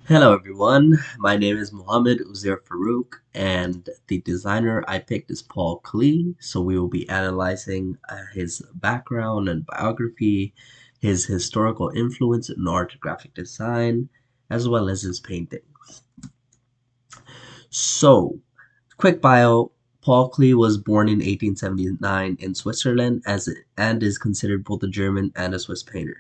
Hello everyone, my name is Mohammed Uzair Farouk and the designer I picked is Paul Klee. So we will be analyzing his background and biography, his historical influence in art and graphic design, as well as his paintings. So, quick bio. Paul Klee was born in 1879 in Switzerland and is considered both a German and a Swiss painter.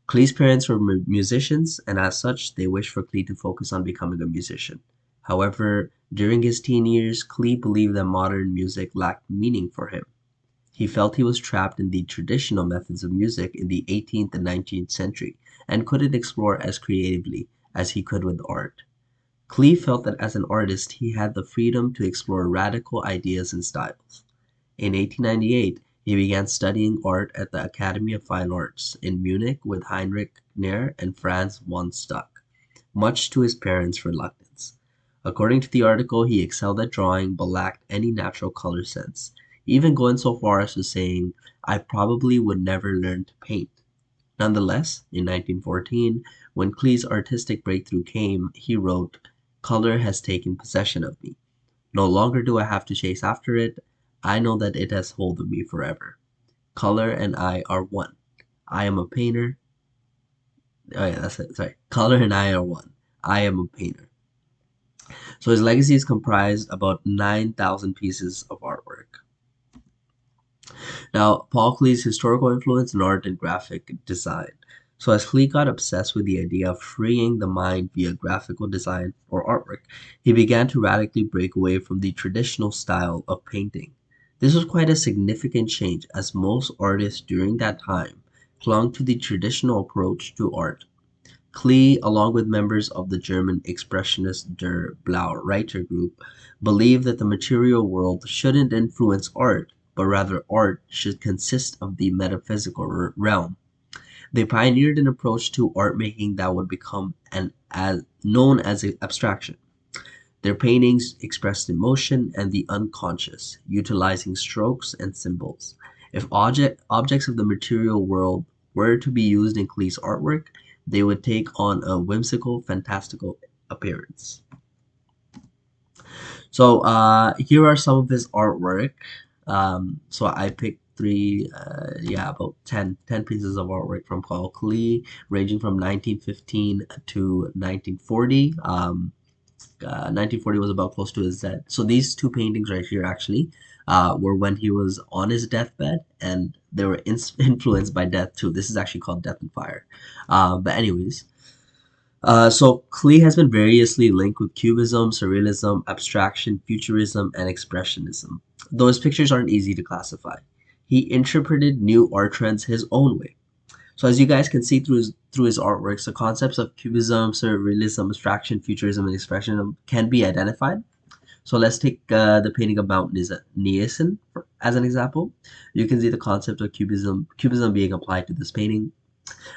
Klee's parents were musicians, and as such, they wished for Klee to focus on becoming a musician. However, during his teen years, Klee believed that modern music lacked meaning for him. He felt he was trapped in the traditional methods of music in the 18th and 19th century and couldn't explore as creatively as he could with art. Klee felt that as an artist he had the freedom to explore radical ideas and styles. In 1898, he began studying art at the Academy of Fine Arts in Munich with Heinrich Nair and Franz von Stuck, much to his parents' reluctance. According to the article, he excelled at drawing but lacked any natural color sense, even going so far as to saying, "I probably would never learn to paint." Nonetheless, in 1914, when Klee's artistic breakthrough came, he wrote, "Color has taken possession of me. No longer do I have to chase after it. I know that it has hold of me forever. Color and I are one. I am a painter." Oh yeah, that's it. Sorry. "Color and I are one. I am a painter." So his legacy is comprised about 9,000 pieces of artwork. Now, Paul Klee's historical influence in art and graphic design. So as Klee got obsessed with the idea of freeing the mind via graphical design or artwork, he began to radically break away from the traditional style of painting. This was quite a significant change as most artists during that time clung to the traditional approach to art. Klee, along with members of the German Expressionist Der Blaue Reiter group, believed that the material world shouldn't influence art, but rather art should consist of the metaphysical realm. They pioneered an approach to art making that would become known as abstraction. Their paintings expressed emotion and the unconscious, utilizing strokes and symbols. If objects of the material world were to be used in Klee's artwork, they would take on a whimsical, fantastical appearance. So here are some of his artwork. So I picked three, yeah, about 10 pieces of artwork from Paul Klee, ranging from 1915 to 1940. 1940 was about close to his death. So these two paintings right here actually were when he was on his deathbed, and they were influenced by death too. This is actually called Death and Fire. But anyways, so Klee has been variously linked with Cubism, Surrealism, Abstraction, Futurism, and Expressionism. Though his pictures aren't easy to classify, he interpreted new art trends his own way. So as you guys can see through his artworks, the concepts of Cubism, Surrealism, Abstraction, Futurism, and Expressionism can be identified. So let's take the painting of Mount Niacin as an example. You can see the concept of Cubism being applied to this painting.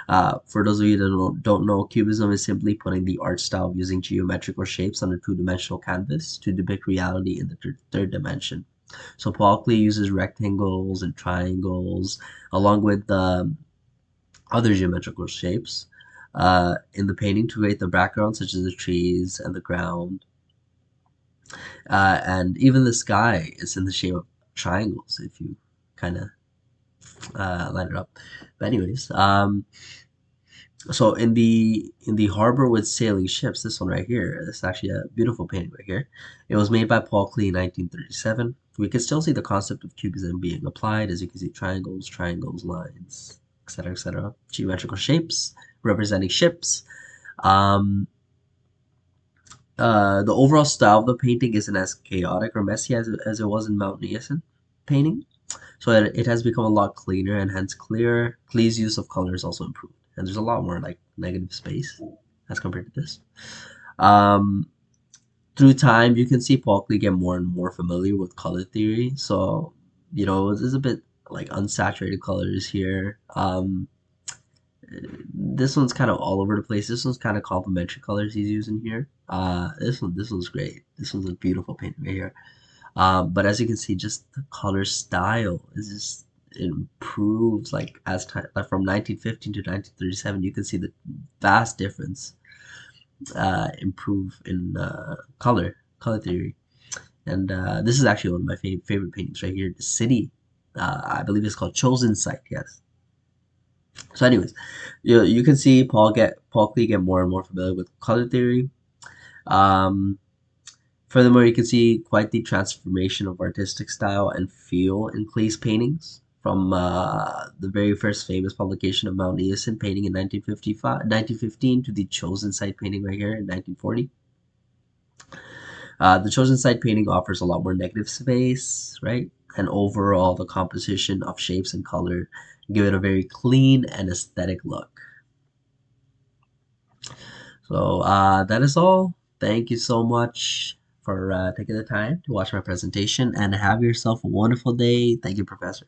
For those of you that don't know, Cubism is simply putting the art style of using geometrical shapes on a two-dimensional canvas to depict reality in the third dimension. So Paul Klee uses rectangles and triangles along with other geometrical shapes in the painting to create the background, such as the trees and the ground. And even the sky is in the shape of triangles if you kind of line it up. But anyways, so in the harbor with sailing ships, this one right here, this is actually a beautiful painting right here. It was made by Paul Klee in 1937. We can still see the concept of cubism being applied, as you can see triangles, lines, etc., etc. Geometrical shapes representing ships. Um, the overall style of the painting isn't as chaotic or messy as it was in Mount Niacin painting. So it has become a lot cleaner and hence clearer. Klee's use of color is also improved. And there's a lot more like negative space as compared to this. Um, Through time, you can see Paul Klee get more and more familiar with color theory. So, there's a bit like unsaturated colors here. This one's kind of all over the place. This one's kind of complementary colors he's using here. This one's great. This one's a beautiful painting right here. But as you can see, just the color style is just it improves like from 1915 to 1937. You can see the vast difference. improve in color theory. And this is actually one of my favorite paintings right here. The city, I believe it's called Chosen Sight. Yes. So, anyways, you can see Paul Klee get more and more familiar with color theory. Um, Furthermore, you can see quite the transformation of artistic style and feel in Klee's paintings. From the very first famous publication of Mount Eosin painting in 1915 to the Chosen Sight painting right here in 1940. The Chosen Sight painting offers a lot more negative space, right? And overall, the composition of shapes and color give it a very clean and aesthetic look. So that is all. Thank you so much for taking the time to watch my presentation and have yourself a wonderful day. Thank you, Professor.